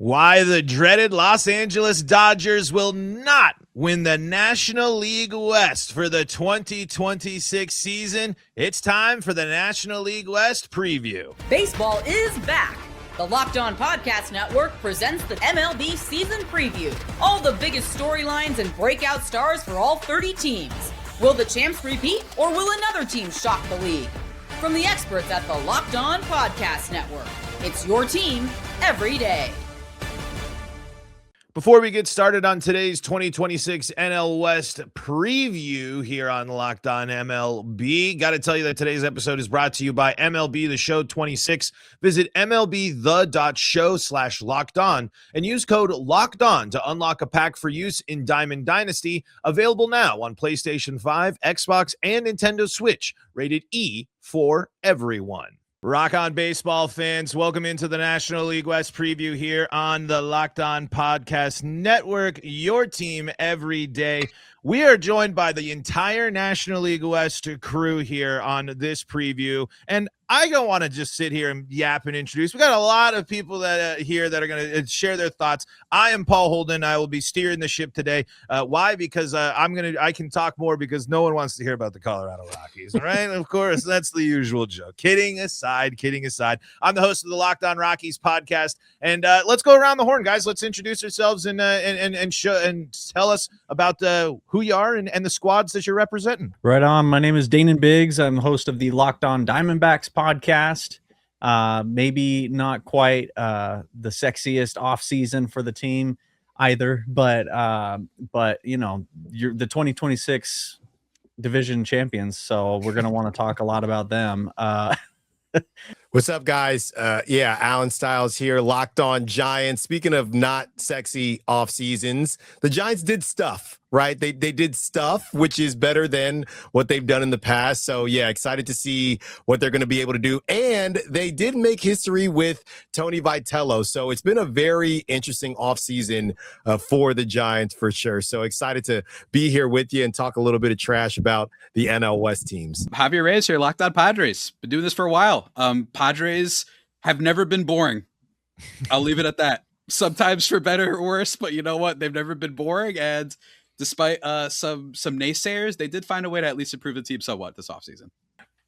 Why the dreaded Los Angeles Dodgers will not win the National League West for the 2026 season. It's time for the National League West preview. Baseball is back. The Locked On Podcast Network presents the MLB season preview. All the biggest storylines and breakout stars for all 30 teams. Will the champs repeat, or will another team shock the league? From the experts at the Locked On Podcast Network, it's your team every day. Before we get started on today's 2026 NL West preview here on Locked On MLB, got to tell you that today's episode is brought to you by MLB The Show 26. Visit MLBThe.show/lockedon and use code LOCKEDON to unlock a pack for use in Diamond Dynasty, available now on PlayStation 5, Xbox, and Nintendo Switch, rated E for everyone. Rock on, baseball fans. Welcome into the National League West preview here on the Locked On Podcast Network, your team every day. We are joined by the entire National League West crew here on this preview, and I don't want to just sit here and yap and introduce. We got a lot of people that here that are going to share their thoughts. I am Paul Holden. I will be steering the ship today. Why? Because I can talk more because no one wants to hear about the Colorado Rockies. Right? Of course, that's the usual joke. Kidding aside. I'm the host of the Locked On Rockies podcast, and let's go around the horn, guys. Let's introduce ourselves and show and tell us about who you are and the squads that you're representing. Right on. My name is Daynen Biggs. I'm the host of the Locked On Diamondbacks podcast. Maybe not quite the sexiest offseason for the team either, but you know, you're the 2026 division champions, so we're going to want to talk a lot about them. What's up, guys? Alan Stiles here, Locked On Giants. Speaking of not sexy off seasons, the Giants did stuff, right? They did stuff, which is better than what they've done in the past. So, yeah, excited to see what they're going to be able to do. And they did make history with Tony Vitello. So it's been a very interesting offseason for the Giants for sure. So excited to be here with you and talk a little bit of trash about the NL West teams. Javier Reyes here, Locked On Padres. Been doing this for a while. Padres have never been boring. I'll leave it at that. Sometimes for better or worse, but you know what? They've never been boring. And despite some naysayers, they did find a way to at least improve the team somewhat this offseason.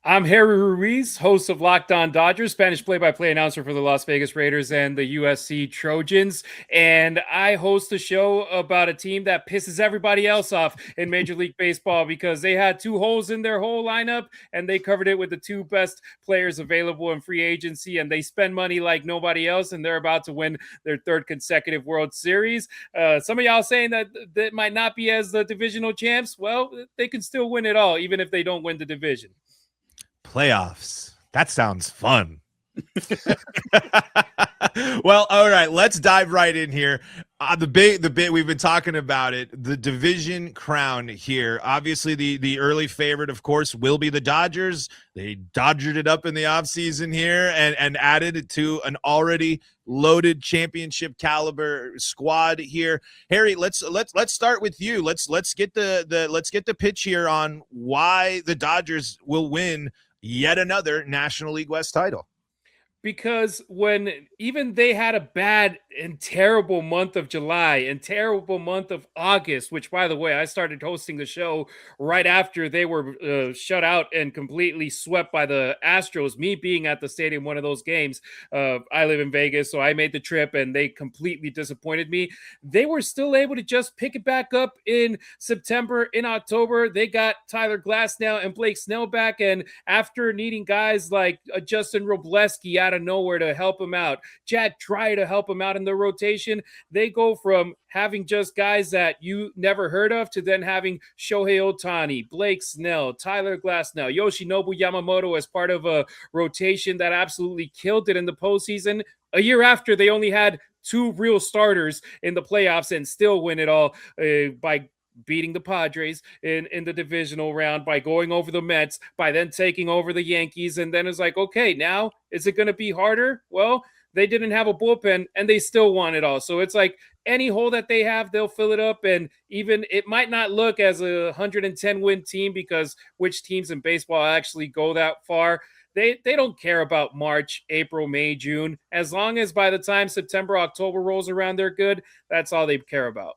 I'm Harry Ruiz, host of Locked On Dodgers, Spanish play-by-play announcer for the Las Vegas Raiders and the USC Trojans. And I host a show about a team that pisses everybody else off in Major League Baseball because they had two holes in their whole lineup and they covered it with the two best players available in free agency, and they spend money like nobody else, and they're about to win their third consecutive World Series. Some of y'all saying that might not be as the divisional champs. Well, they can still win it all, even if they don't win the division. Playoffs. That sounds fun. Well, all right, let's dive right in here. The bit we've been talking about it, the division crown here. Obviously, the early favorite, of course, will be the Dodgers. They dodgered it up in the offseason here and added it to an already loaded championship caliber squad here. Harry, let's start with you. Let's get the pitch here on why the Dodgers will win yet another National League West title. Because when even they had a bad and terrible month of July and terrible month of August, which, by the way, I started hosting the show right after they were shut out and completely swept by the Astros, me being at the stadium one of those games. I live in Vegas, so I made the trip, and they completely disappointed me. They were still able to just pick it back up in September. In October, they got Tyler Glasnow and Blake Snell back, and after needing guys like Justin Robleski out of nowhere to help him out, Jack Dry to help him out in the rotation, they go from having just guys that you never heard of to then having Shohei Ohtani, Blake Snell, Tyler Glasnow, Yoshinobu Yamamoto as part of a rotation that absolutely killed it in the postseason. A year after, they only had two real starters in the playoffs and still win it all by beating the Padres in the divisional round, by going over the Mets, by then taking over the Yankees. And then it's like, okay, now is it going to be harder? Well, they didn't have a bullpen and they still won it all. So it's like any hole that they have, they'll fill it up. And even it might not look as a 110 win team, because which teams in baseball actually go that far? They don't care about March, April, May, June. As long as by the time September, October rolls around, they're good. That's all they care about.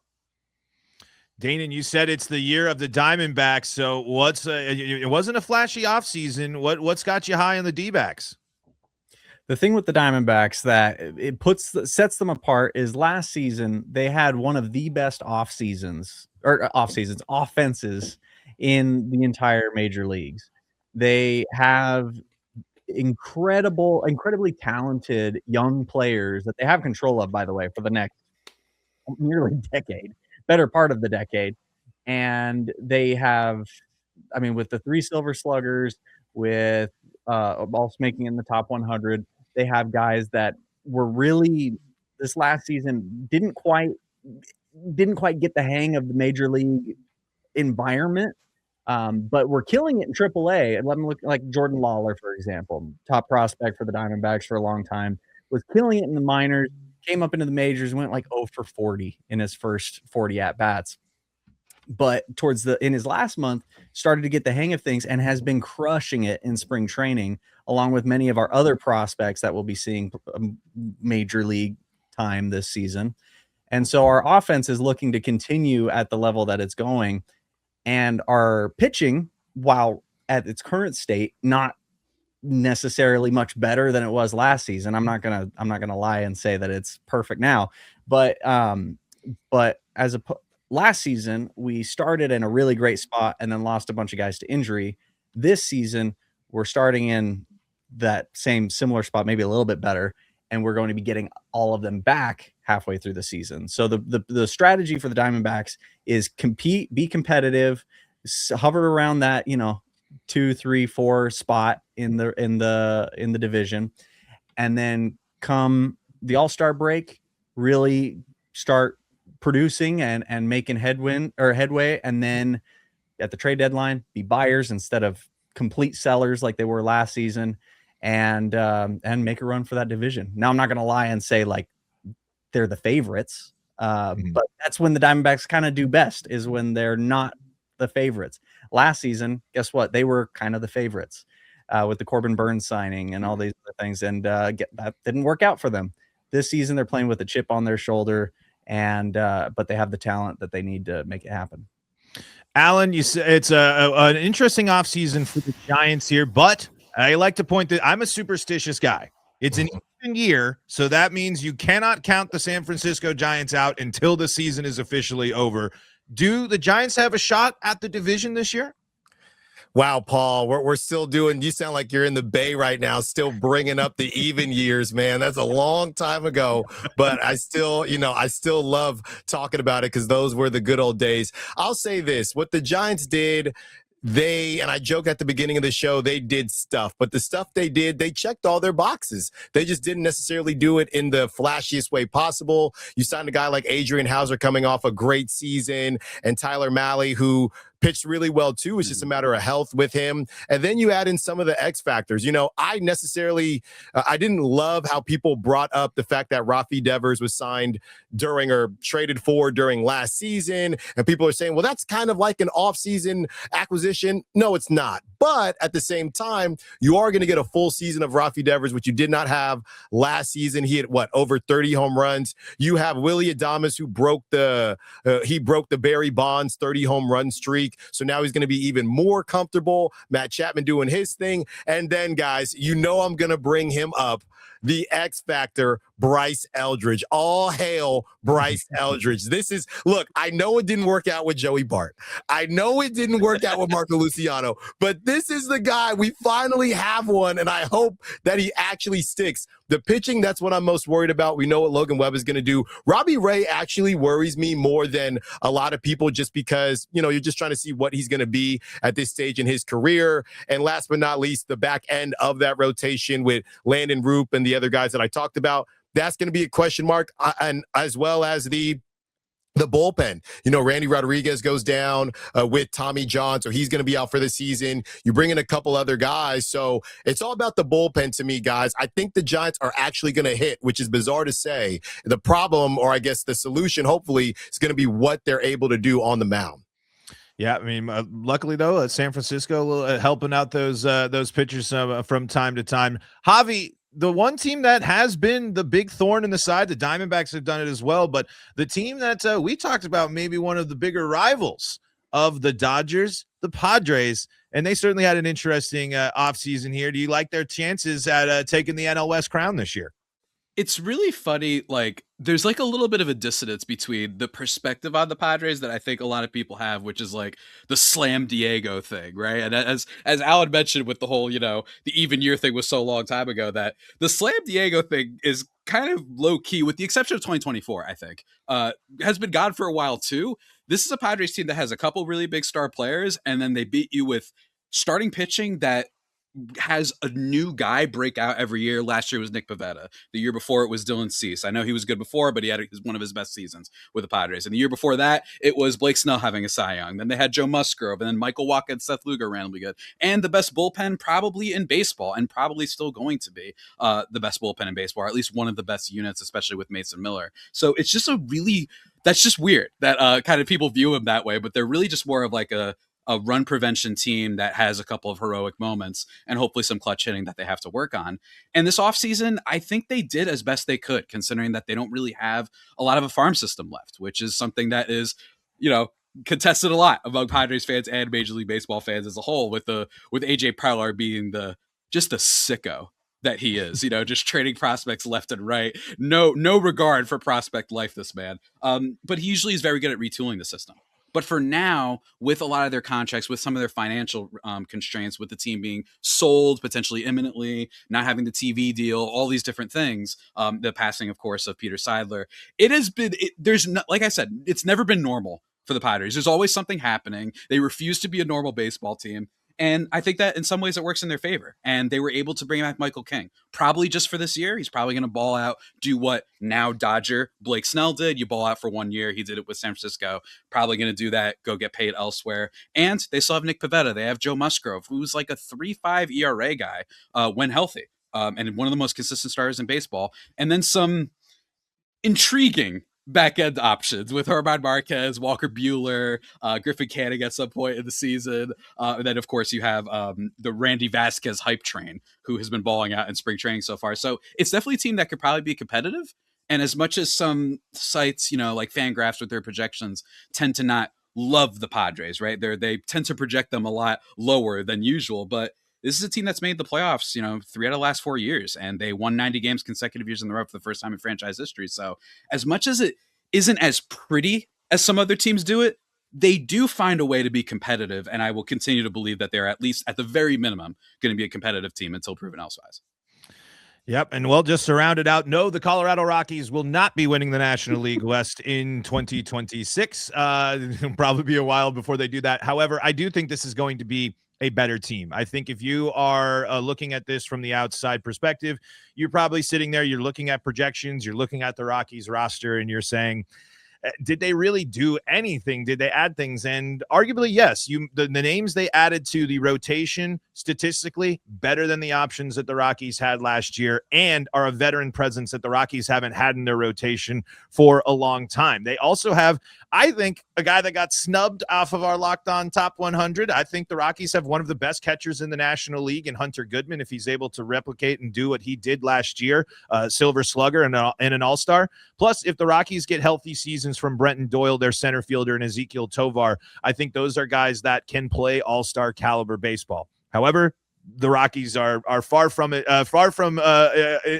Daynen, you said it's the year of the Diamondbacks. So it wasn't a flashy offseason. What's got you high on the D-backs? The thing with the Diamondbacks that sets them apart is last season they had one of the best offenses in the entire major leagues. They have incredibly talented young players that they have control of, by the way, for the next nearly decade, better part of the decade. And they have, with the 3 Silver Sluggers, with also making it in the top 100, they have guys that were really this last season didn't quite get the hang of the major league environment. But we're killing it in AAA. And let me look like Jordan Lawlar, for example, top prospect for the Diamondbacks for a long time, was killing it in the minors, came up into the majors, went like 0 for 40 in his first 40 at-bats. But in his last month, started to get the hang of things and has been crushing it in spring training, along with many of our other prospects that we'll be seeing major league time this season. And so our offense is looking to continue at the level that it's going. And our pitching, while at its current state, not necessarily much better than it was last season. I'm not gonna lie and say that it's perfect now, but last season we started in a really great spot and then lost a bunch of guys to injury. This season we're starting in that similar spot, maybe a little bit better, and we're going to be getting all of them back halfway through the season. So the strategy for the Diamondbacks is compete, be competitive, hover around that 2, 3, 4 spot in the division, and then come the All-Star break, really start producing and making headway, and then at the trade deadline be buyers instead of complete sellers like they were last season, and make a run for that division. Now I'm not going to lie and say like they're the favorites, but that's when the Diamondbacks kind of do best, is when they're not the favorites. Last season, guess what? They were kind of the favorites with the Corbin Burns signing and all these other things, and that didn't work out for them. This season, they're playing with a chip on their shoulder, and but they have the talent that they need to make it happen. Alan, you said it's an interesting offseason for the Giants here, but I like to point that I'm a superstitious guy. It's an even year, so that means you cannot count the San Francisco Giants out until the season is officially over. Do the Giants have a shot at the division this year? Wow, Paul, we're still doing, you sound like you're in the Bay right now, still bringing up the even years, man. That's a long time ago, but I still love talking about it because those were the good old days. I'll say this, what the Giants did, and I joke at the beginning of the show, they did stuff, but the stuff they did, they checked all their boxes. They just didn't necessarily do it in the flashiest way possible. You signed a guy like Adrian Hauser coming off a great season, and Tyler Mahle, who pitched really well too. It's just a matter of health with him. And then you add in some of the X factors. I didn't love how people brought up the fact that Rafi Devers was signed traded for during last season. And people are saying, well, that's kind of like an offseason acquisition. No, it's not. But at the same time, you are going to get a full season of Rafi Devers, which you did not have last season. He had over 30 home runs. You have Willy Adames, who broke the Barry Bonds 30 home run streak. So now he's going to be even more comfortable. Matt Chapman doing his thing. And then, guys, I'm going to bring him up. The X Factor, Bryce Eldridge. All hail Bryce Eldridge. Look, I know it didn't work out with Joey Bart. I know it didn't work out with Marco Luciano, but this is the guy. We finally have one, and I hope that he actually sticks. The pitching, that's what I'm most worried about. We know what Logan Webb is going to do. Robbie Ray actually worries me more than a lot of people, just because, you're just trying to see what he's going to be at this stage in his career. And last but not least, the back end of that rotation with Landon Roop and the other guys that I talked about, that's going to be a question mark, and as well as the bullpen. Randy Rodriguez goes down with Tommy John, so he's going to be out for the season. You bring in a couple other guys, so it's all about the bullpen to me, guys. I think the Giants are actually going to hit, which is bizarre to say. The problem, or I guess the solution, hopefully, is going to be what they're able to do on the mound. Yeah, I mean, luckily though, San Francisco helping out those pitchers from time to time. Javi, the one team that has been the big thorn in the side, the Diamondbacks have done it as well, but the team that we talked about, maybe one of the bigger rivals of the Dodgers, the Padres, and they certainly had an interesting offseason here. Do you like their chances at taking the NL West crown this year? It's really funny. Like, there's like a little bit of a dissonance between the perspective on the Padres that I think a lot of people have, which is like the Slam Diego thing, right? And as Alan mentioned with the whole, the even year thing was so long time ago, that the Slam Diego thing is kind of low key, with the exception of 2024, I think, has been gone for a while too. This is a Padres team that has a couple really big star players, and then they beat you with starting pitching that has a new guy break out every year. Last year was Nick Pivetta. The year before it was Dylan Cease. I know he was good before, but he had one of his best seasons with the Padres. And the year before that, it was Blake Snell having a Cy Young. Then they had Joe Musgrove, and then Michael Wacha and Seth Lugo randomly good. And the best bullpen probably in baseball, and probably still going to be the best bullpen in baseball, or at least one of the best units, especially with Mason Miller. So it's just that's just weird that kind of people view him that way, but they're really just more of like a run prevention team that has a couple of heroic moments and hopefully some clutch hitting that they have to work on. And this offseason, I think they did as best they could, considering that they don't really have a lot of a farm system left, which is something that is, contested a lot among Padres fans and Major League Baseball fans as a whole, with AJ Preller being just the sicko that he is, just trading prospects left and right. No regard for prospect life, this man. But he usually is very good at retooling the system. But for now, with a lot of their contracts, with some of their financial constraints, with the team being sold potentially imminently, not having the TV deal, all these different things, the passing, of course, of Peter Seidler, like I said, it's never been normal for the Padres. There's always something happening. They refuse to be a normal baseball team. And I think that in some ways it works in their favor. And they were able to bring back Michael King, probably just for this year. He's probably going to ball out, do what now Dodger Blake Snell did. You ball out for 1 year. He did it with San Francisco. Probably going to do that, go get paid elsewhere. And they still have Nick Pivetta. They have Joe Musgrove, who's like a 3.5 ERA guy when healthy, and one of the most consistent starters in baseball. And then some intriguing back-end options with German Marquez, Walker Buehler, Griffin Canning at some point in the season. And then, of course, you have the Randy Vasquez hype train, who has been balling out in spring training so far. So it's definitely a team that could probably be competitive. And as much as some sites, like Fangraphs with their projections, tend to not love the Padres, right? They tend to project them a lot lower than usual. But this is a team that's made the playoffs, 3 out of the last 4 years, and they won 90 games consecutive years in a row for the first time in franchise history. So as much as it isn't as pretty as some other teams do it, they do find a way to be competitive, and I will continue to believe that they're at least at the very minimum going to be a competitive team until proven elsewise. Yep, and well, just to round it out, no, the Colorado Rockies will not be winning the National League West in 2026. It'll probably be a while before they do that. However, I do think this is going to be a better team. I think if you are looking at this from the outside perspective, you're probably sitting there, you're looking at projections, you're looking at the Rockies roster, and you're saying, did they really do anything? Did they add things? And arguably, yes, the names they added to the rotation statistically better than the options that the Rockies had last year, and are a veteran presence that the Rockies haven't had in their rotation for a long time. They also have, I think, a guy that got snubbed off of our Locked On Top 100. I think the Rockies have one of the best catchers in the National League in Hunter Goodman, if he's able to replicate and do what he did last year, Silver Slugger and an All-Star. Plus, if the Rockies get healthy seasons from Brenton Doyle, their center fielder, and Ezekiel Tovar, I think those are guys that can play all-star caliber baseball. However, the Rockies are far from it,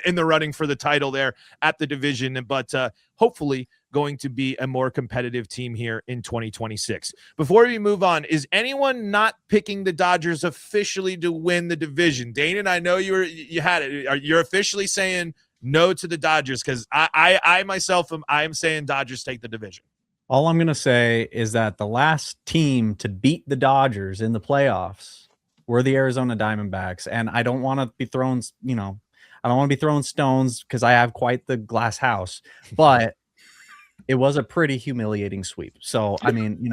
in the running for the title there at the division, but hopefully going to be a more competitive team here in 2026. Before we move on, is anyone not picking the Dodgers officially to win the division? Daynen, I know you had it. You're officially saying no to the Dodgers, because I myself am saying Dodgers take the division. All I'm going to say is that the last team to beat the Dodgers in the playoffs were the Arizona Diamondbacks, and I don't want to be thrown, I don't want to be throwing stones because I have quite the glass house, but it was a pretty humiliating sweep. So, I mean,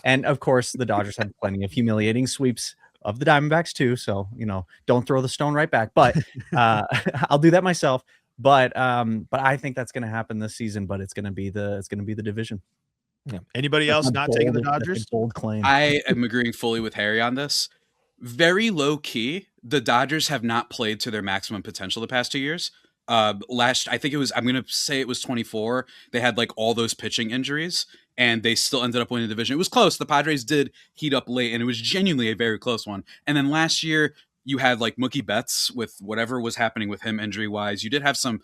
and of course the Dodgers had plenty of humiliating sweeps of the Diamondbacks too. So, don't throw the stone right back, but I'll do that myself. But I think that's going to happen this season, but it's going to be the division. Yeah. Anybody else not taking the Dodgers? Bold claim. I am agreeing fully with Harry on this. Very low key, the Dodgers have not played to their maximum potential the past 2 years. I'm going to say it was 24. They had like all those pitching injuries and they still ended up winning the division. It was close. The Padres did heat up late and it was genuinely a very close one. And then last year you had like Mookie Betts with whatever was happening with him injury wise. You did have some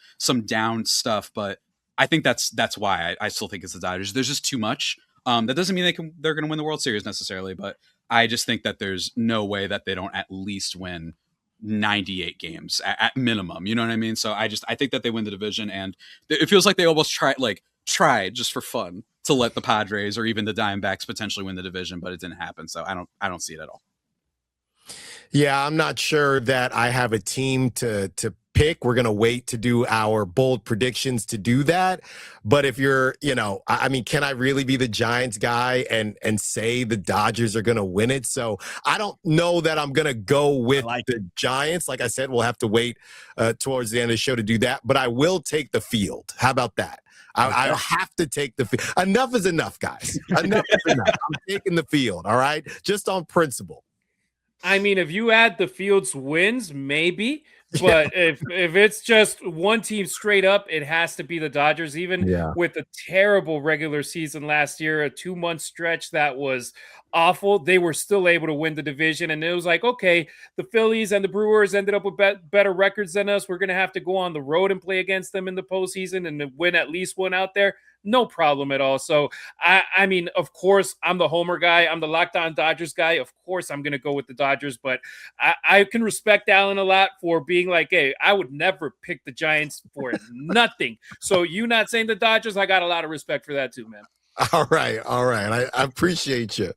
down stuff, but I think that's why I still think it's the Dodgers. There's just too much. That doesn't mean they're going to win the World Series necessarily, but I just think that there's no way that they don't at least win 98 games at minimum. You know what I mean? So I think that they win the division, and it feels like they almost tried just for fun to let the Padres or even the Diamondbacks potentially win the division, but it didn't happen. So I don't see it at all. Yeah, I'm not sure that I have a team to pick. We're going to wait to do our bold predictions to do that. But if you're, I mean, can I really be the Giants guy and say the Dodgers are going to win it? So I don't know that I'm going to go with the Giants. Like I said, we'll have to wait towards the end of the show to do that. But I will take the field. How about that? I have to take the field. Enough is enough, guys. Enough is enough. I'm taking the field, all right? Just on principle. I mean, if you add the Fields wins, maybe. But if it's just one team straight up, it has to be the Dodgers. Even with a terrible regular season last year, a 2-month stretch that was awful, they were still able to win the division. And it was like, okay, the Phillies and the Brewers ended up with better records than us. We're going to have to go on the road and play against them in the postseason and win at least one out there. No problem at all. So, I mean, of course, I'm the homer guy. I'm the Locked On Dodgers guy. Of course, I'm going to go with the Dodgers. But I can respect Alan a lot for being like, hey, I would never pick the Giants for nothing. So you not saying the Dodgers, I got a lot of respect for that too, man. All right. I appreciate you.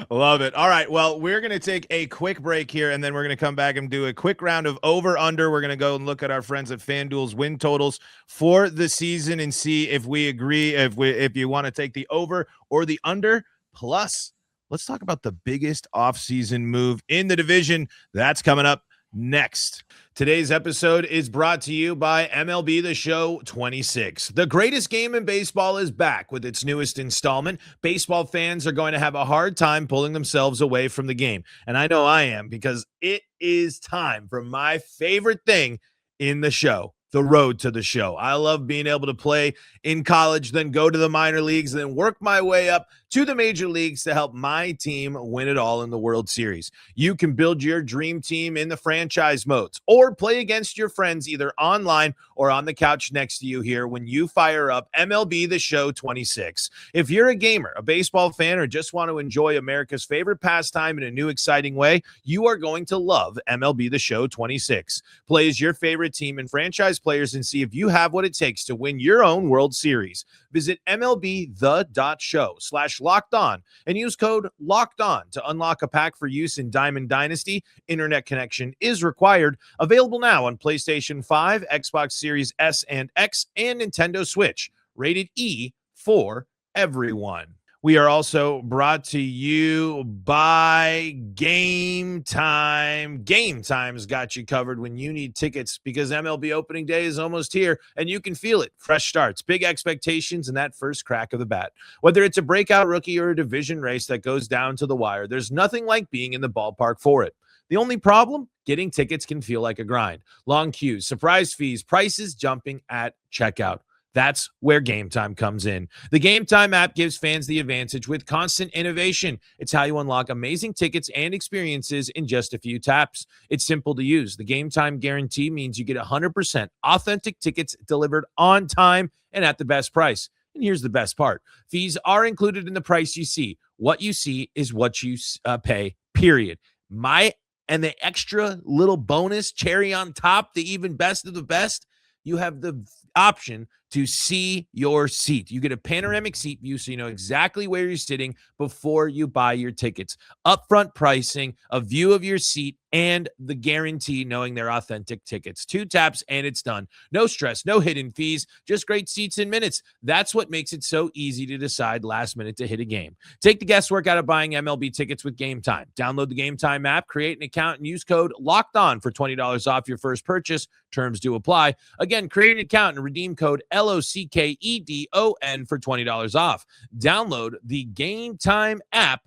Love it. All right. Well, we're going to take a quick break here, and then we're going to come back and do a quick round of over-under. We're going to go and look at our friends at FanDuel's win totals for the season and see if we agree, if you want to take the over or the under. Plus, let's talk about the biggest offseason move in the division. That's coming up next. Today's episode is brought to you by MLB The Show 26. The greatest game in baseball is back with its newest installment. Baseball fans are going to have a hard time pulling themselves away from the game. And I know I am, because it is time for my favorite thing in the show, the road to the show. I love being able to play in college, then go to the minor leagues, then work my way up to the major leagues to help my team win it all in the World Series. You can build your dream team in the franchise modes or play against your friends either online or on the couch next to you here when you fire up MLB The Show 26. If you're a gamer, a baseball fan, or just want to enjoy America's favorite pastime in a new exciting way, you are going to love MLB The Show 26. Play as your favorite team and franchise players and see if you have what it takes to win your own World Series. Visit MLBThe.show/LockedOn and use code LOCKEDON to unlock a pack for use in Diamond Dynasty. Internet connection is required. Available now on PlayStation 5, Xbox Series S and X, and Nintendo Switch. Rated E for everyone. We are also brought to you by Game Time. Game Time's got you covered when you need tickets, because MLB opening day is almost here and you can feel it. Fresh starts, big expectations, and that first crack of the bat. Whether it's a breakout rookie or a division race that goes down to the wire, there's nothing like being in the ballpark for it. The only problem? Getting tickets can feel like a grind. Long queues, surprise fees, prices jumping at checkout. That's where Game Time comes in. The Game Time app gives fans the advantage with constant innovation. It's how you unlock amazing tickets and experiences in just a few taps. It's simple to use. The Game Time guarantee means you get 100% authentic tickets delivered on time and at the best price. And here's the best part. Fees are included in the price you see. What you see is what you pay, period. And the extra little bonus cherry on top, the even best of the best, you have the option to see your seat. You get a panoramic seat view so you know exactly where you're sitting before you buy your tickets. Upfront pricing, a view of your seat, and the guarantee knowing they're authentic tickets. 2 taps and it's done. No stress, no hidden fees, just great seats in minutes. That's what makes it so easy to decide last minute to hit a game. Take the guesswork out of buying MLB tickets with Game Time. Download the Game Time app, create an account, and use code LOCKEDON for $20 off your first purchase. Terms do apply. Again, create an account and redeem code LOCKEDON for $20 off. Download the Game Time app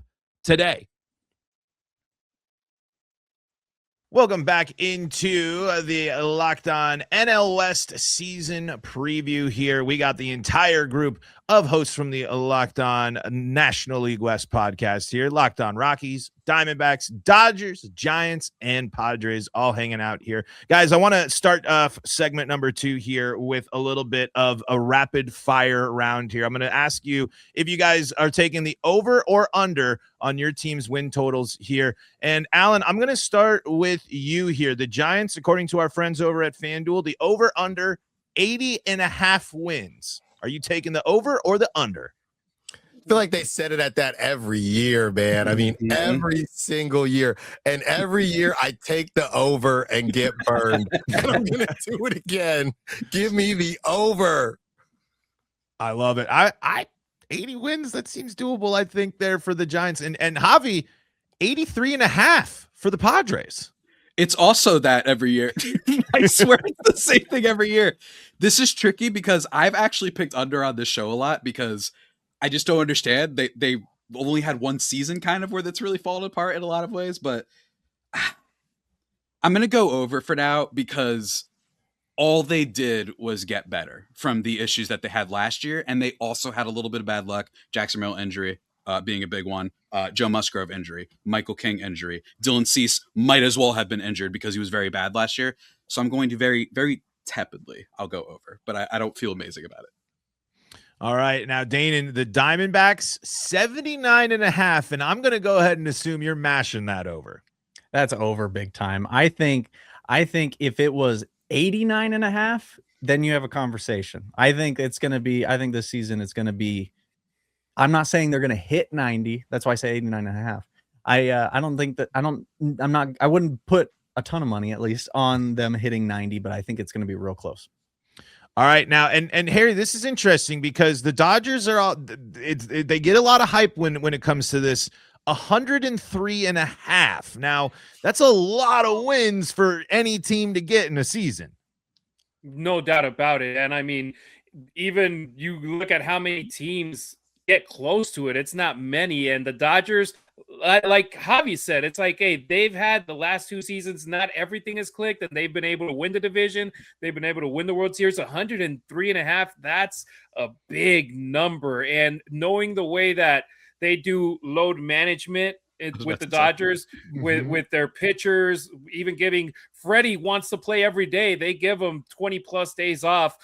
today. Welcome back into the Locked On NL West season preview here. We got the entire group of hosts from the Locked On National League West podcast here. Locked On Rockies, Diamondbacks, Dodgers, Giants, and Padres all hanging out here. Guys, I want to start segment number 2 here with a little bit of a rapid fire round here. I'm going to ask you if you guys are taking the over or under on your team's win totals here. And Alan, I'm going to start with you here. The Giants, according to our friends over at FanDuel, the over under 80.5 wins. Are you taking the over or the under? I feel like they set it at that every year, man. I mean, every single year. And every year I take the over and get burned. And I'm going to do it again. Give me the over. I love it. I 80 wins, that seems doable, I think, there for the Giants. And Javi, 83.5 for the Padres. It's also that every year. I swear it's the same thing every year. This is tricky because I've actually picked under on this show a lot because I just don't understand. They only had one season kind of where that's really fallen apart in a lot of ways, but I'm going to go over for now because all they did was get better from the issues that they had last year. And they also had a little bit of bad luck. Jackson Merrill injury being a big one. Joe Musgrove injury, Michael King injury. Dylan Cease might as well have been injured because he was very bad last year. So I'm going to very, very tepidly, I'll go over, but I don't feel amazing about it. All right. Now, Daynen, the Diamondbacks, 79.5. And I'm going to go ahead and assume you're mashing that over. That's over big time. I think if it was 89.5, then you have a conversation. I think this season is going to be, I'm not saying they're going to hit 90. That's why I say 89.5. I wouldn't put a ton of money, at least, on them hitting 90, but I think it's going to be real close. All right. Now, and Harry, this is interesting because the Dodgers are they get a lot of hype when it comes to this. 103.5. Now, that's a lot of wins for any team to get in a season. No doubt about it. And I mean, even you look at how many teams get close to it, it's not many. And the Dodgers, like Javi said, it's like, hey, they've had the last 2 seasons, not everything has clicked, and they've been able to win the division. They've been able to win the World Series. 103.5. That's a big number. And knowing the way that they do load management with the Dodgers, with their pitchers, even giving Freddie wants to play every day. They give him 20 plus days off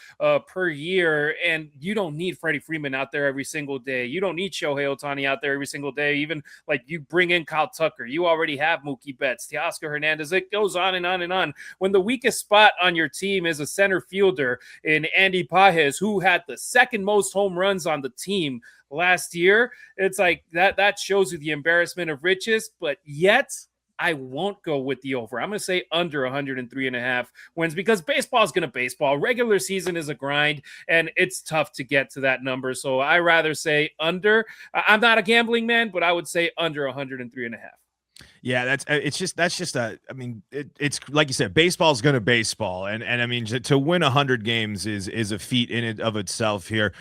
per year. And you don't need Freddie Freeman out there every single day. You don't need Shohei Ohtani out there every single day. Even like you bring in Kyle Tucker, you already have Mookie Betts, Teoscar Hernandez. It goes on and on and on. When the weakest spot on your team is a center fielder in Andy Pages, who had the second most home runs on the team last year, it's like that shows you the embarrassment of riches. But yet I won't go with the over. I'm going to say under 103.5 wins because baseball is going to baseball. Regular season is a grind, and it's tough to get to that number. So I rather say under. I'm not a gambling man, but I would say under 103.5. Yeah, it's like you said, baseball's going to baseball. And I mean, to win 100 games is a feat in and of itself here.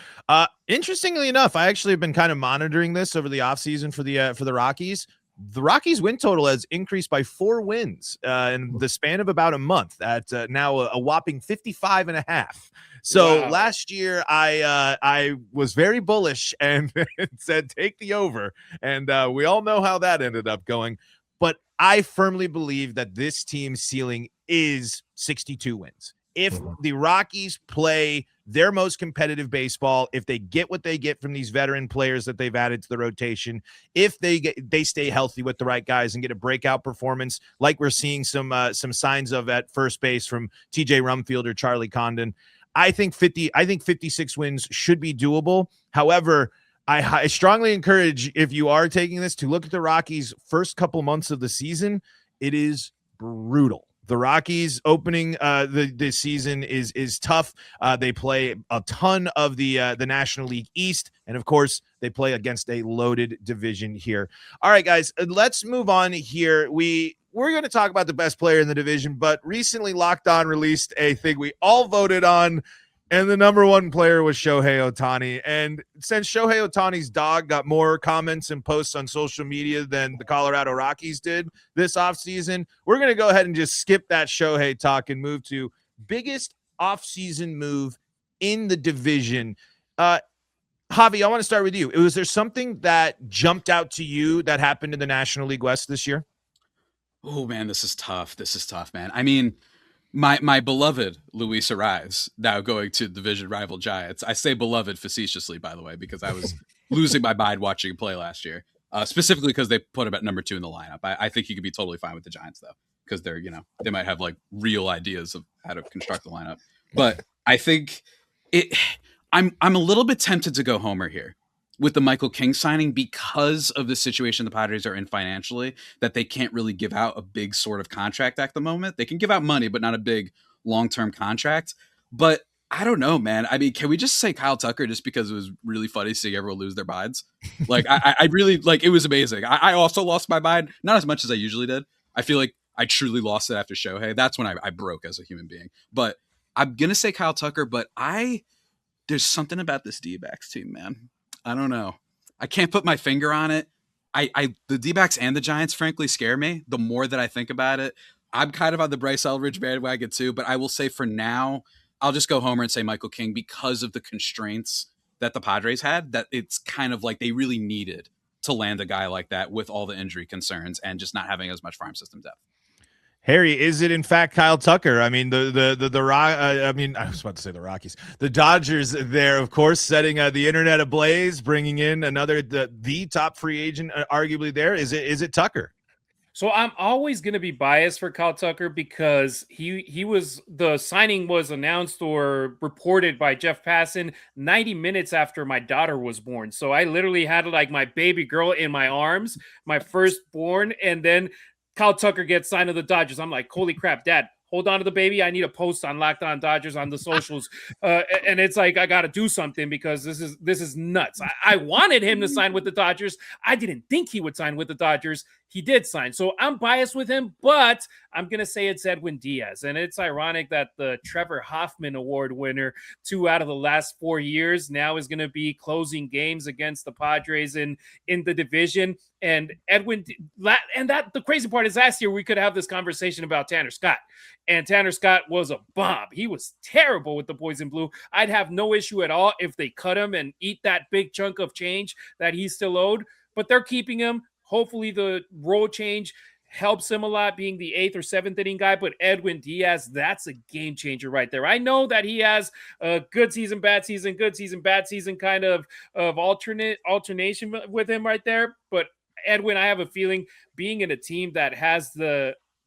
Interestingly enough, I actually have been kind of monitoring this over the offseason for the Rockies. The Rockies win total has increased by 4 wins in the span of about a month at now a whopping 55.5. So wow. Last year I was very bullish and said, take the over. And we all know how that ended up going. But I firmly believe that this team's ceiling is 62 wins. If the Rockies play their most competitive baseball, if they get what they get from these veteran players that they've added to the rotation, if they stay healthy with the right guys and get a breakout performance like we're seeing some signs of at first base from TJ Rumfield or Charlie Condon, I think 56 wins should be doable. However, I strongly encourage, if you are taking this, to look at the Rockies' first couple months of the season. It is brutal. The Rockies opening the season is tough. They play a ton of the National League East, and of course, they play against a loaded division here. All right, guys, let's move on here. We're going to talk about the best player in the division, but recently Locked On released a thing we all voted on. And the number one player was Shohei Ohtani. And since Shohei Ohtani's dog got more comments and posts on social media than the Colorado Rockies did this offseason, we're going to go ahead and just skip that Shohei talk and move to biggest offseason move in the division. Javi, I want to start with you. Was there something that jumped out to you that happened in the National League West this year? Oh, man, this is tough, man. I mean, my beloved Luis Ariz now going to division rival Giants. I say beloved facetiously, by the way, because I was losing my mind watching him play last year, specifically because they put him at number 2 in the lineup. I think he could be totally fine with the Giants, though, because they're, they might have like real ideas of how to construct the lineup. But I think I'm a little bit tempted to go homer here with the Michael King signing because of the situation the Padres are in financially, that they can't really give out a big sort of contract at the moment. They can give out money, but not a big long-term contract. But I don't know, man. I mean, can we just say Kyle Tucker just because it was really funny seeing everyone lose their minds? Like, I really, like, it was amazing. I also lost my mind, not as much as I usually did. I feel like I truly lost it after Shohei. That's when I broke as a human being. But I'm going to say Kyle Tucker, but there's something about this D-backs team, man. I don't know. I can't put my finger on it. The D-backs and the Giants, frankly, scare me. The more that I think about it, I'm kind of on the Bryce Elridge bandwagon too. But I will say for now, I'll just go homer and say Michael King because of the constraints that the Padres had. That it's kind of like they really needed to land a guy like that with all the injury concerns and just not having as much farm system depth. Harry, is it in fact Kyle Tucker? I mean, I was about to say the Rockies, the Dodgers there, of course, setting the internet ablaze, bringing in another the top free agent, arguably there. Is it Tucker? So I'm always going to be biased for Kyle Tucker because the signing was announced or reported by Jeff Passan 90 minutes after my daughter was born. So I literally had like my baby girl in my arms, my firstborn, and then Kyle Tucker gets signed to the Dodgers. I'm like, holy crap, Dad, hold on to the baby. I need a post on Locked On Dodgers on the socials. And it's like, I got to do something because this is nuts. I wanted him to sign with the Dodgers. I didn't think he would sign with the Dodgers. He did sign. So I'm biased with him, but I'm going to say it's Edwin Diaz. And it's ironic that the Trevor Hoffman Award winner 2 out of the last 4 years now is going to be closing games against the Padres in the division. And the crazy part is last year we could have this conversation about Tanner Scott. And Tanner Scott was a bomb. He was terrible with the boys in blue. I'd have no issue at all if they cut him and eat that big chunk of change that he's still owed. But they're keeping him. Hopefully the role change helps him a lot being the 8th or 7th inning guy. But Edwin Diaz, that's a game changer right there. I know that he has a good season, bad season kind of alternation with him right there. But Edwin, I have a feeling being in a team that has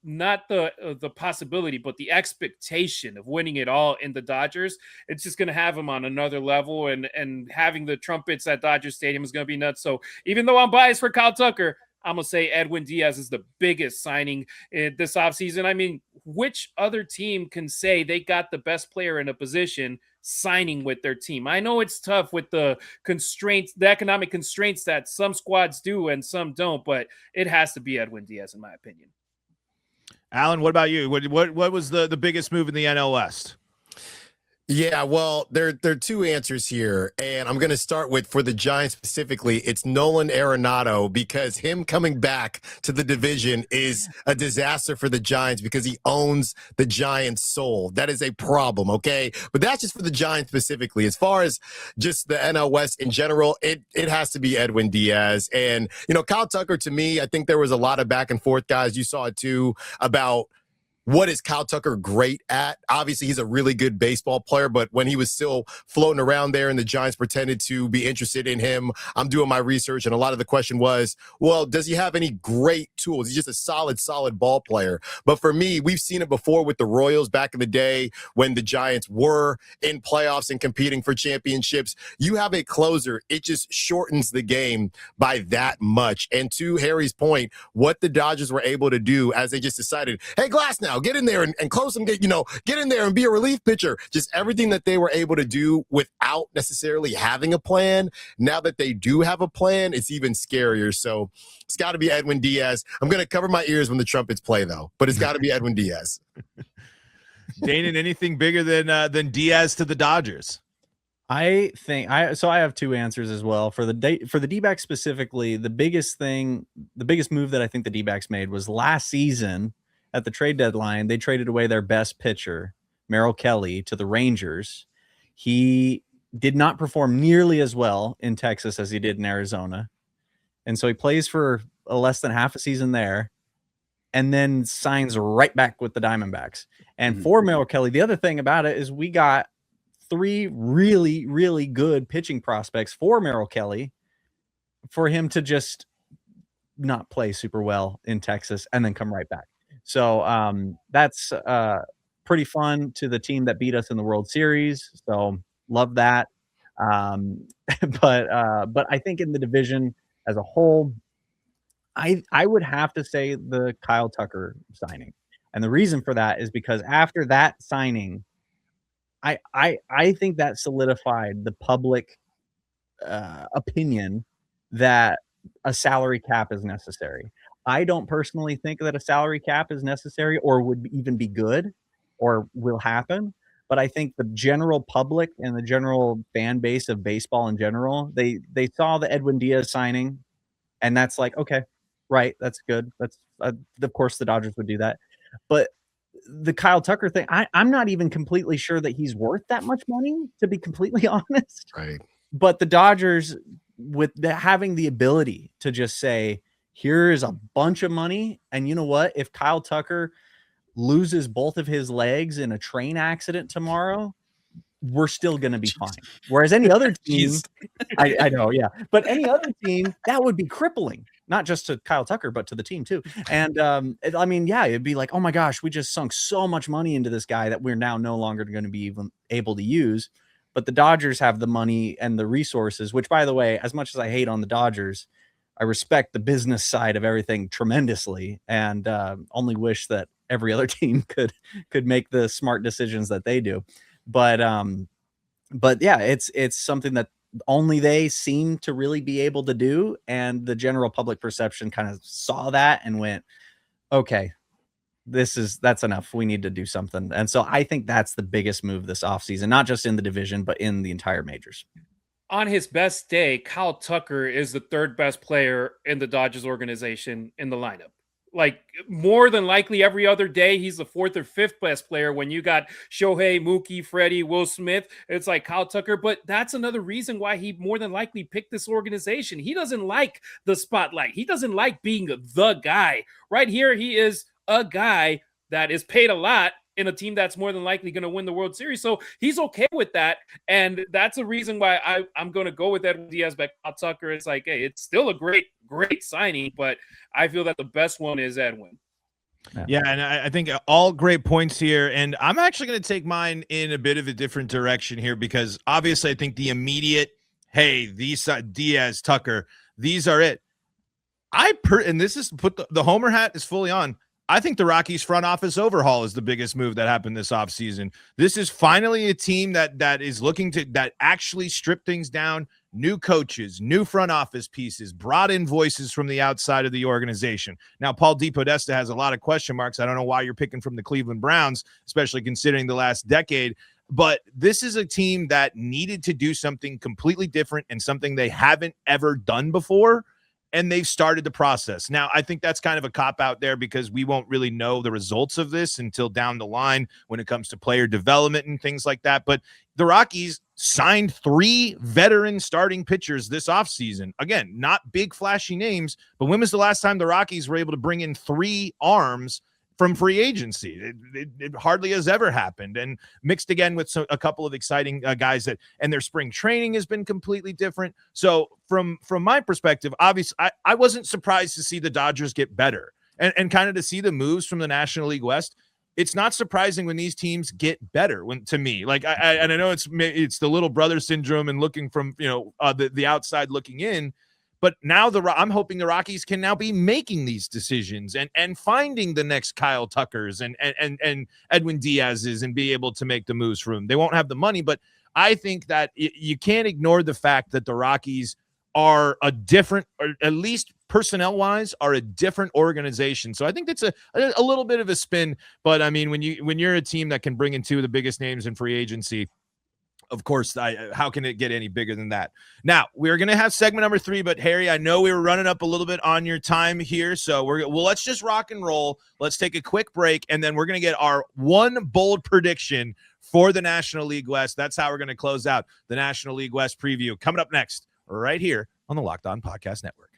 not the possibility, but the expectation of winning it all in the Dodgers, it's just going to have him on another level, and having the trumpets at Dodger Stadium is going to be nuts. So even though I'm biased for Kyle Tucker, I'm going to say Edwin Diaz is the biggest signing in this offseason. I mean, which other team can say they got the best player in a position signing with their team? I know it's tough with the constraints, the economic constraints that some squads do and some don't, but it has to be Edwin Diaz, in my opinion. Alan, what about you? What was the biggest move in the NL West? Yeah, well, there are 2 answers here, and I'm going to start with, for the Giants specifically, it's Nolan Arenado, because him coming back to the division is a disaster for the Giants because he owns the Giants' soul. That is a problem, okay? But that's just for the Giants specifically. As far as just the NL West in general, it has to be Edwin Diaz. And, Kyle Tucker, to me, I think there was a lot of back and forth, guys. You saw it too, about what is Kyle Tucker great at? Obviously, he's a really good baseball player, but when he was still floating around there and the Giants pretended to be interested in him, I'm doing my research, and a lot of the question was, well, does he have any great tools? He's just a solid ball player. But for me, we've seen it before with the Royals back in the day when the Giants were in playoffs and competing for championships. You have a closer. It just shortens the game by that much. And to Harry's point, what the Dodgers were able to do as they just decided, hey, Glasnow, get in there and close them, get in there and be a relief pitcher. Just everything that they were able to do without necessarily having a plan. Now that they do have a plan, it's even scarier. So it's got to be Edwin Diaz. I'm going to cover my ears when the trumpets play, though, but it's got to be Edwin Diaz. Daynen, anything bigger than Diaz to the Dodgers? I think I have two answers as well. For the D-backs specifically, the biggest move that I think the D-backs made was last season at the trade deadline. They traded away their best pitcher, Merrill Kelly, to the Rangers. He did not perform nearly as well in Texas as he did in Arizona. And so he plays for less than half a season there and then signs right back with the Diamondbacks. And for Merrill Kelly, the other thing about it is we got 3 really, really good pitching prospects for Merrill Kelly for him to just not play super well in Texas and then come right back. So that's pretty fun to the team that beat us in the World Series. So love that. But I think in the division as a whole, I would have to say the Kyle Tucker signing. And the reason for that is because after that signing, I think that solidified the public opinion that a salary cap is necessary. I don't personally think that a salary cap is necessary or would even be good or will happen. But I think the general public and the general fan base of baseball in general, they saw the Edwin Diaz signing, and that's like, okay, right, that's good. That's of course the Dodgers would do that. But the Kyle Tucker thing, I'm not even completely sure that he's worth that much money, to be completely honest. Right. But the Dodgers, with having the ability to just say, here is a bunch of money, and you know what? If Kyle Tucker loses both of his legs in a train accident tomorrow, we're still going to be fine. Whereas any other team, I know, yeah. But any other team, that would be crippling, not just to Kyle Tucker, but to the team too. And I mean, yeah, it'd be like, oh my gosh, we just sunk so much money into this guy that we're now no longer going to be even able to use. But the Dodgers have the money and the resources, which, by the way, as much as I hate on the Dodgers, I respect the business side of everything tremendously, and only wish that every other team could make the smart decisions that they do. But yeah, it's something that only they seem to really be able to do, and the general public perception kind of saw that and went, okay, that's enough. We need to do something. And so I think that's the biggest move this offseason, not just in the division, but in the entire majors. On his best day, Kyle Tucker is the 3rd best player in the Dodgers organization in the lineup. Like, more than likely every other day, he's the 4th or 5th best player. When you got Shohei, Mookie, Freddie, Will Smith, it's like Kyle Tucker. But that's another reason why he more than likely picked this organization. He doesn't like the spotlight. He doesn't like being the guy. Right here, he is a guy that is paid a lot in a team that's more than likely going to win the World Series. So he's okay with that. And that's a reason why I'm going to go with Edwin Diaz, but Kyle Tucker, it's like, hey, it's still a great signing, but I feel that the best one is Edwin. Yeah, and I think all great points here. And I'm actually going to take mine in a bit of a different direction here, because obviously I think the immediate, hey, these Diaz, Tucker, these are it. And this is put the homer hat is fully on. I think the Rockies front office overhaul is the biggest move that happened this offseason. This is finally a team that is looking to that actually strip things down. New coaches, new front office pieces, brought in voices from the outside of the organization. Now, Paul DePodesta has a lot of question marks. I don't know why you're picking from the Cleveland Browns, especially considering the last decade. But this is a team that needed to do something completely different and something they haven't ever done before. And they've started the process. Now, I think that's kind of a cop-out there, because we won't really know the results of this until down the line when it comes to player development and things like that. But the Rockies signed 3 veteran starting pitchers this offseason. Again, not big, flashy names, but when was the last time the Rockies were able to bring in 3 arms from free agency? It hardly has ever happened, and mixed again with a couple of exciting guys and their spring training has been completely different. So from my perspective, obviously I wasn't surprised to see the Dodgers get better and kind of to see the moves from the National League West. It's not surprising when these teams get better. To me, like I know it's the little brother syndrome and looking from the outside looking in. But now I'm hoping the Rockies can now be making these decisions and finding the next Kyle Tuckers and Edwin Diaz's and be able to make the moves for them. They won't have the money, but I think that you can't ignore the fact that the Rockies are a different, or at least personnel wise, are a different organization. So I think that's a little bit of a spin. But I mean, when you're a team that can bring in two of the biggest names in free agency, of course, how can it get any bigger than that? Now, we're going to have segment number 3, but Harry, I know we were running up a little bit on your time here, so let's just rock and roll. Let's take a quick break, and then we're going to get our one bold prediction for the National League West. That's how we're going to close out the National League West preview. Coming up next, right here on the Locked On Podcast Network.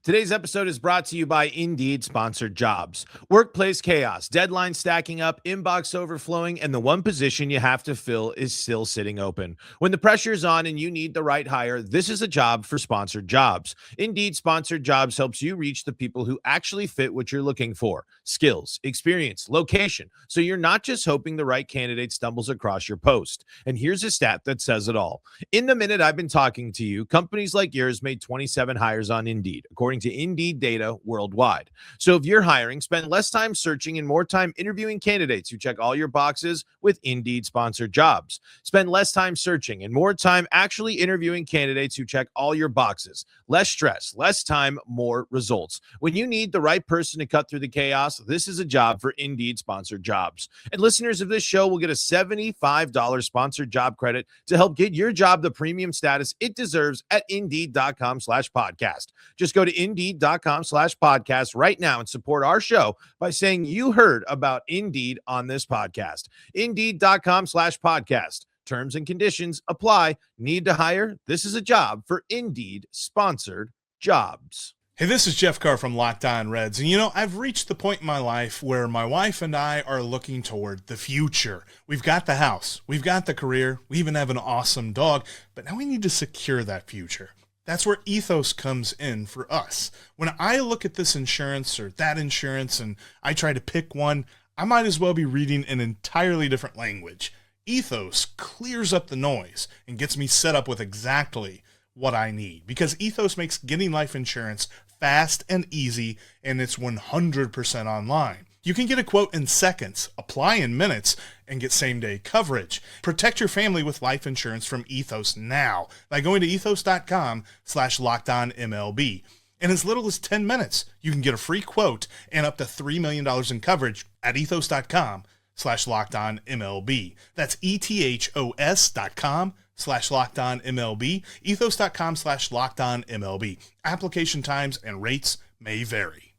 Today's episode is brought to you by Indeed Sponsored Jobs. Workplace chaos, deadlines stacking up, inbox overflowing, and the one position you have to fill is still sitting open. When the pressure is on and you need the right hire, this is a job for Sponsored Jobs. Indeed Sponsored Jobs helps you reach the people who actually fit what you're looking for. Skills, experience, location. So you're not just hoping the right candidate stumbles across your post. And here's a stat that says it all. In the minute I've been talking to you, companies like yours made 27 hires on Indeed, according to Indeed data worldwide. So if you're hiring, spend less time searching and more time interviewing candidates who check all your boxes with Indeed Sponsored Jobs. Spend less time searching and more time actually interviewing candidates who check all your boxes. Less stress, less time, more results. When you need the right person to cut through the chaos, this is a job for Indeed Sponsored Jobs. And listeners of this show will get a $75 sponsored job credit to help get your job the premium status it deserves at Indeed.com/podcast. Just go to Indeed.com/podcast right now and support our show by saying you heard about Indeed on this podcast. Indeed.com/podcast. Terms and conditions apply. Need to hire? This is a job for Indeed Sponsored Jobs. Hey, this is Jeff Carr from Locked On Reds, and I've reached the point in my life where my wife and I are looking toward the future. We've got the house, we've got the career, we even have an awesome dog, but now we need to secure that future. That's where Ethos comes in for us. When I look at this insurance or that insurance and I try to pick one, I might as well be reading an entirely different language. Ethos clears up the noise and gets me set up with exactly what I need, because Ethos makes getting life insurance fast and easy, and it's 100% online. You can get a quote in seconds, apply in minutes, and get same-day coverage. Protect your family with life insurance from Ethos now by going to ethos.com/LockedOnMLB. In as little as 10 minutes, you can get a free quote and up to $3 million in coverage at ethos.com/LockedOnMLB. That's ethos.com/LockedOnMLB, ethos.com/LockedOnMLB. Application times and rates may vary.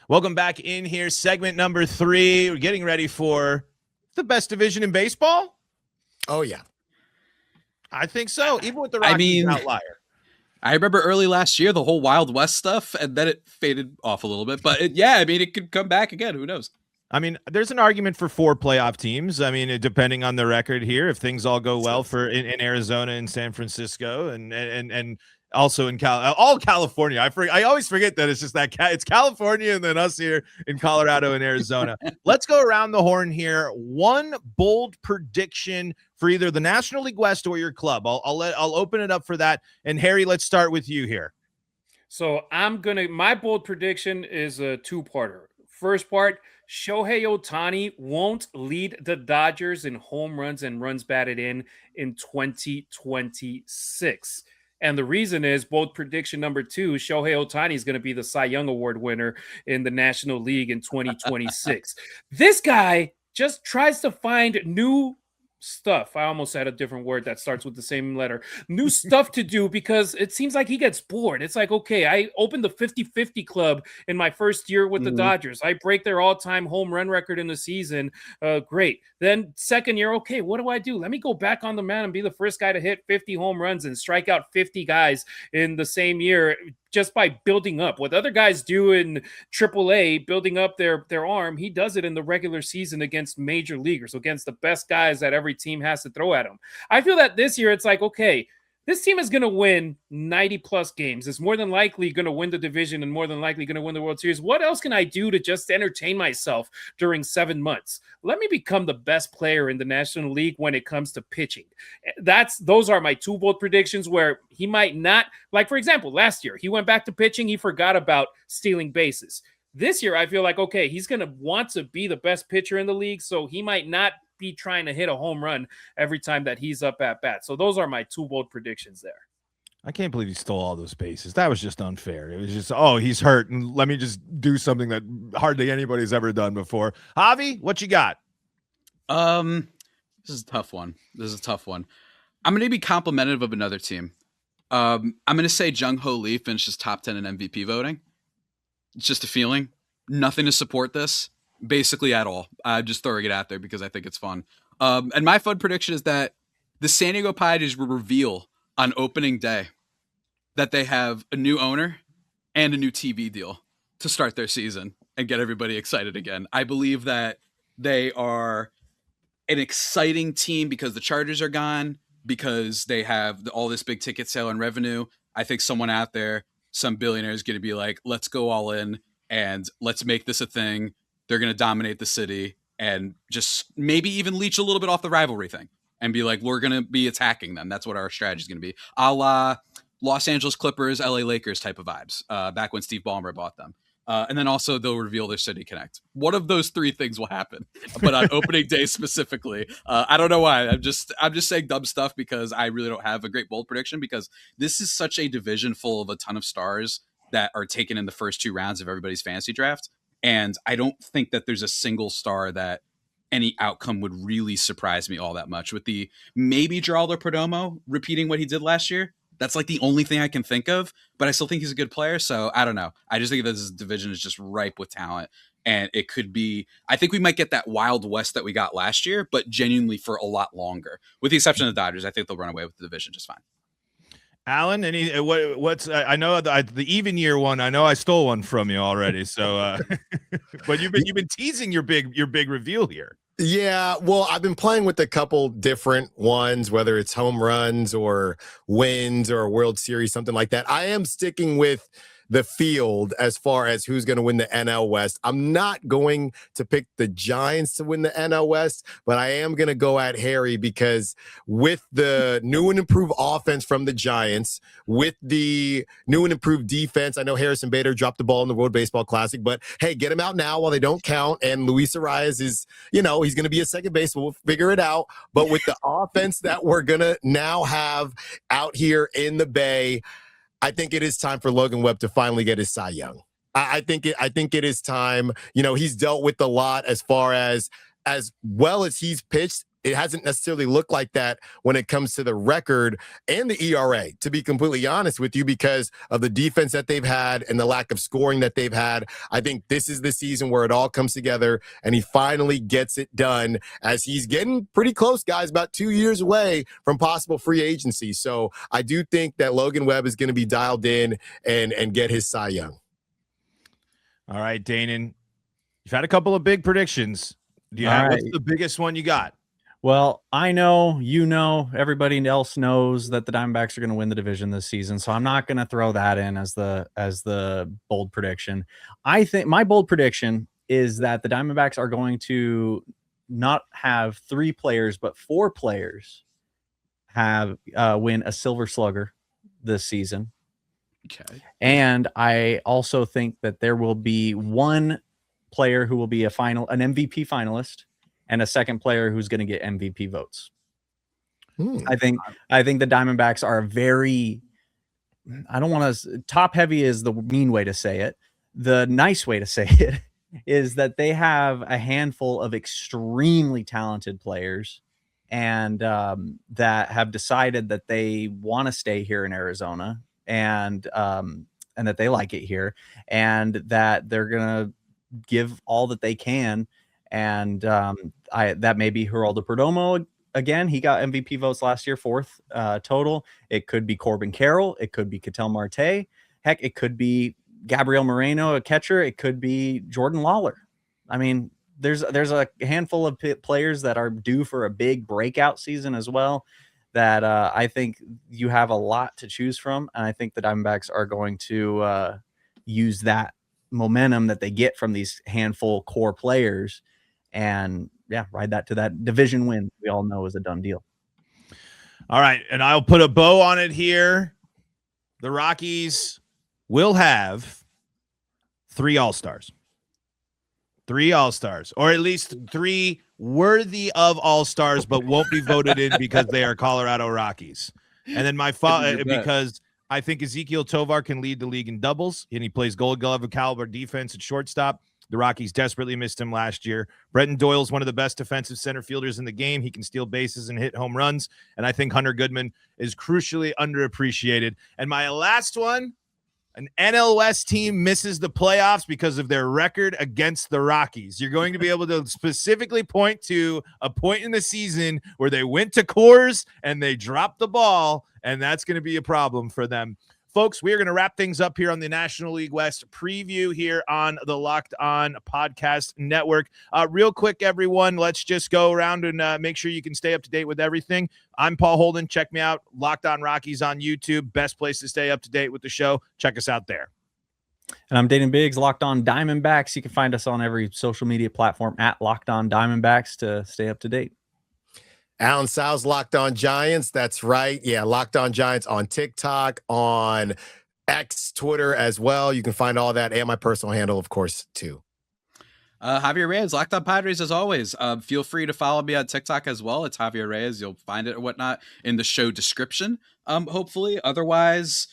Welcome back in here. Segment number 3. We're getting ready for the best division in baseball. Oh, yeah. I think so. Even with the Rockies outlier. I remember early last year, the whole Wild West stuff, and then it faded off a little bit. But it could come back again. Who knows? I mean, there's an argument for 4 playoff teams. I mean, depending on the record here, if things all go well in Arizona and San Francisco and also in all California. I always forget that it's just that it's California and then us here in Colorado and Arizona. Let's go around the horn here. One bold prediction for either the National League West or your club. I'll open it up for that. And Harry, let's start with you here. So my bold prediction is a 2-parter. First part, Shohei Ohtani won't lead the Dodgers in home runs and runs batted in 2026. And the reason is bold prediction number 2, Shohei Ohtani is going to be the Cy Young Award winner in the National League in 2026. This guy just tries to find new stuff. I almost had a different word that starts with the same letter. New stuff to do, because it seems like he gets bored. It's like, okay, I opened the 50-50 club in my first year with the Dodgers. I break their all-time home run record in the season. Great. Then second year, okay, what do I do? Let me go back on the mound and be the first guy to hit 50 home runs and strike out 50 guys in the same year, just by building up. What other guys do in AAA, building up their arm, he does it in the regular season against major leaguers, against the best guys that every team has to throw at him. I feel that this year it's like, okay, this team is going to win 90-plus games. It's more than likely going to win the division and more than likely going to win the World Series. What else can I do to just entertain myself during 7 months? Let me become the best player in the National League when it comes to pitching. Those are my 2 bold predictions, where he might not, like, for example, last year, he went back to pitching. He forgot about stealing bases. This year, I feel like, okay, he's going to want to be the best pitcher in the league, so he might not be trying to hit a home run every time that he's up at bat. So those are my 2 bold predictions there. I can't believe he stole all those bases. That was just unfair. It was just, oh, he's hurt, and let me just do something that hardly anybody's ever done before. Javi, what you got? This is a tough one. I'm going to be complimentary of another team. I'm going to say Jung Ho Lee finishes top 10 in MVP voting. It's just a feeling. Nothing to support this, basically at all. I'm just throwing it out there because I think it's fun. And my fun prediction is that the San Diego Padres will reveal on opening day that they have a new owner and a new TV deal to start their season and get everybody excited again. I believe that they are an exciting team because the Chargers are gone, because they have all this big ticket sale and revenue. I think someone out there, some billionaire, is going to be like, let's go all in and let's make this a thing. They're going to dominate the city and just maybe even leech a little bit off the rivalry thing and be like, we're going to be attacking them. That's what our strategy is going to be. A la Los Angeles Clippers, LA Lakers type of vibes, back when Steve Ballmer bought them. And then also they'll reveal their City Connect. One of those 3 things will happen, but on opening day specifically, I don't know why. I'm just saying dumb stuff because I really don't have a great bold prediction, because this is such a division full of a ton of stars that are taken in the first 2 rounds of everybody's fantasy draft. And I don't think that there's a single star that any outcome would really surprise me all that much, with the maybe Geraldo Perdomo repeating what he did last year. That's like the only thing I can think of, but I still think he's a good player. So I don't know. I just think that this division is just ripe with talent, and it could be, I think we might get that Wild West that we got last year, but genuinely for a lot longer. With the exception of the Dodgers, I think they'll run away with the division just fine. Alan, what's I know the even year one. I know I stole one from you already. So, but you've been teasing your big reveal here. Yeah, well, I've been playing with a couple different ones, whether it's home runs or wins or a World Series, something like that. I am sticking with the field as far as who's going to win the NL West. I'm not going to pick the Giants to win the NL West, but I am going to go at Harry, because with the new and improved offense from the Giants, with the new and improved defense, I know Harrison Bader dropped the ball in the World Baseball Classic, but hey, get him out now while they don't count. And Luis Arias is, he's going to be a second base. We'll figure it out. But with the offense that we're going to now have out here in the Bay, I think it is time for Logan Webb to finally get his Cy Young. I think it is time. He's dealt with a lot as far as well as he's pitched. It hasn't necessarily looked like that when it comes to the record and the ERA, to be completely honest with you, because of the defense that they've had and the lack of scoring that they've had. I think this is the season where it all comes together and he finally gets it done, as he's getting pretty close, guys, about 2 years away from possible free agency. So I do think that Logan Webb is going to be dialed in and get his Cy Young. All right, Daynen, you've had a couple of big predictions. What's the biggest one you got? Well, I know, everybody else knows that the Diamondbacks are going to win the division this season, so I'm not going to throw that in as the bold prediction. I think my bold prediction is that the Diamondbacks are going to not have 3 players, but 4 players have win a Silver Slugger this season. Okay. And I also think that there will be 1 player who will be an MVP finalist, and a second player who's going to get MVP votes. I think the Diamondbacks are very, I don't want to, top heavy is the mean way to say it. The nice way to say it is that they have a handful of extremely talented players, and that have decided that they want to stay here in Arizona, and that they like it here, and that they're going to give all that they can. And that may be Geraldo Perdomo again. He got MVP votes last year, 4th total. It could be Corbin Carroll. It could be Ketel Marte. Heck, it could be Gabriel Moreno, a catcher. It could be Jordan Lawlar. I mean, there's a handful of players that are due for a big breakout season as well, that I think you have a lot to choose from. And I think the Diamondbacks are going to use that momentum that they get from these handful core players and ride that to that division win. We all know is a done deal. All right. And I'll put a bow on it here. The Rockies will have 3 All-Stars, or at least 3 worthy of all-stars, but won't be voted in because they are Colorado Rockies. And then because I think Ezekiel Tovar can lead the league in doubles, and he plays Gold Glove of caliber defense at shortstop. The Rockies desperately missed him last year. Brenton Doyle's one of the best defensive center fielders in the game. He can steal bases and hit home runs. And I think Hunter Goodman is crucially underappreciated. And my last one, an NL West team misses the playoffs because of their record against the Rockies. You're going to be able to specifically point to a point in the season where they went to Coors and they dropped the ball, and that's going to be a problem for them. Folks, we are going to wrap things up here on the National League West preview here on the Locked On Podcast Network. Real quick, everyone, let's just go around and make sure you can stay up to date with everything. I'm Paul Holden. Check me out. Locked On Rockies on YouTube. Best place to stay up to date with the show. Check us out there. And I'm Daynen Biggs, Locked On Diamondbacks. You can find us on every social media platform at Locked On Diamondbacks to stay up to date. Alan Stiles, Locked On Giants. That's right. Yeah, Locked On Giants on TikTok, on X, Twitter as well. You can find all that and my personal handle, of course, too. Javier Reyes, Locked On Padres, as always. Feel free to follow me on TikTok as well. It's Javier Reyes. You'll find it or whatnot in the show description, hopefully. Otherwise,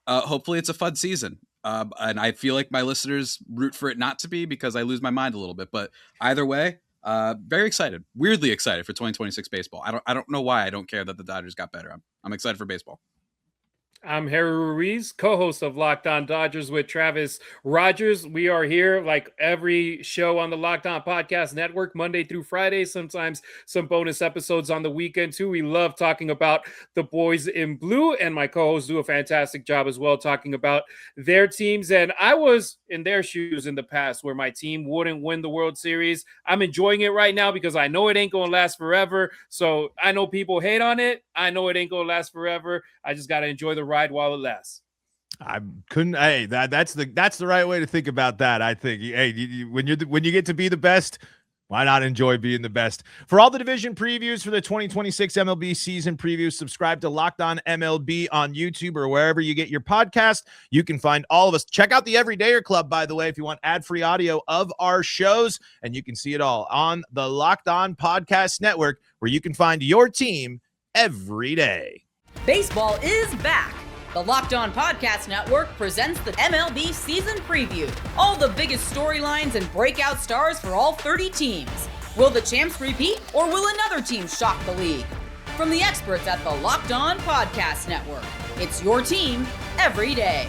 hopefully it's a fun season. And I feel like my listeners root for it not to be because I lose my mind a little bit. But either way, very excited, weirdly excited for 2026 baseball. I don't know why I don't care that the Dodgers got better. I'm excited for baseball. I'm Harry Ruiz, co-host of Locked On Dodgers with Travis Rogers. We are here like every show on the Locked On Podcast Network, Monday through Friday, sometimes some bonus episodes on the weekend too. We love talking about the boys in blue, and my co-hosts do a fantastic job as well talking about their teams. And I was in their shoes in the past where my team wouldn't win the World Series. I'm enjoying it right now because I know it ain't going to last forever. So I know people hate on it. I know it ain't going to last forever. I just got to enjoy the ride while it lasts. I couldn't. Hey, that's the right way to think about that. I think. Hey, when you get to be the best, why not enjoy being the best? For all the division previews for the 2026 MLB season previews, subscribe to Locked On MLB on YouTube or wherever you get your podcast. You can find all of us. Check out the Everydayer Club, by the way, if you want ad-free audio of our shows, and you can see it all on the Locked On Podcast Network, where you can find your team every day. Baseball is back. The Locked On Podcast Network presents the MLB season preview. All the biggest storylines and breakout stars for all 30 teams. Will the champs repeat, or will another team shock the league? From the experts at the Locked On Podcast Network, it's your team every day.